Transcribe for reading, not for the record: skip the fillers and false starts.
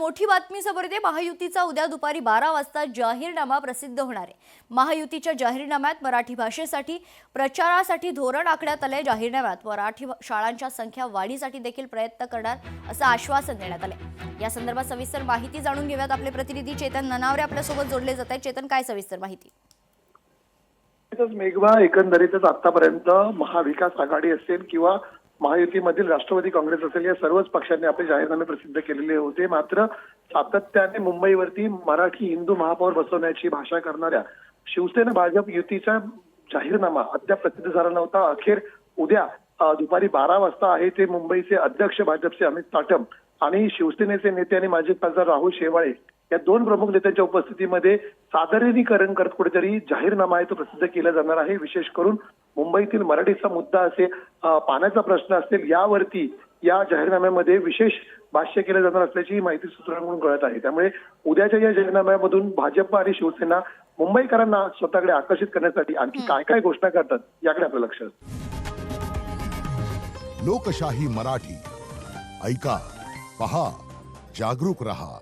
मोठी बातमी समोर येते। महायुतीचा उद्या दुपारी 12 वाजता जाहीरनामा प्रसिद्ध होणार आहे। महायुतीच्या जाहीरनाम्यात मराठी भाषेसाठी प्रचारासाठी धोरण आखण्यात आले। जाहीरनाम्यात मराठी शाळांच्या संख्या वाढीसाठी देखील प्रयत्न करणार असं आश्वासन देण्यात आले। या संदर्भात सविस्तर माहिती जाणून घेऊयात। आपले प्रतिनिधी चेतन ननावरे आपल्या सोबत जोडले जात आहेत। चेतन, काय सविस्तर माहिती? मेघवा, एकंदरीतच आतापर्यंत महाविकास आघाडी असेल किंवा महायुतीमधील राष्ट्रवादी काँग्रेस असेल या सर्वच पक्षांनी आपले जाहीरनामे प्रसिद्ध केलेले होते। मात्र सातत्याने मुंबईवरती मराठी हिंदू महापौर बसवण्याची भाषा करणाऱ्या शिवसेना भाजप युतीचा जाहीरनामा अद्याप प्रसिद्ध झाला नव्हता। अखेर उद्या दुपारी 12 वाजता आहे ते मुंबईचे अध्यक्ष भाजपचे अमित ताठम आणि शिवसेनेचे नेते आणि माजी खासदार राहुल शेवाळे या दोन प्रमुख नेत्यांच्या उपस्थितीमध्ये सादरीकरण करत कुठेतरी जाहीरनामा आहे तो प्रसिद्ध केला जाणार आहे। विशेष करून मुंबईतील मराठीचा मुद्दा असेल, पाण्याचा प्रश्न असेल, यावरती या जाहीरनाम्यामध्ये विशेष भाष्य केलं जाणार असल्याची माहिती सूत्रांकडून कळत आहे। त्यामुळे उद्याच्या या जाहीरनाम्यामधून भाजप आणि शिवसेना मुंबईकरांना स्वतःकडे आकर्षित करण्यासाठी आणखी काय काय घोषणा करतात याकडे आपलं लक्ष असतं। लोकशाही मराठी ऐका, पहा, जागरूक रहा।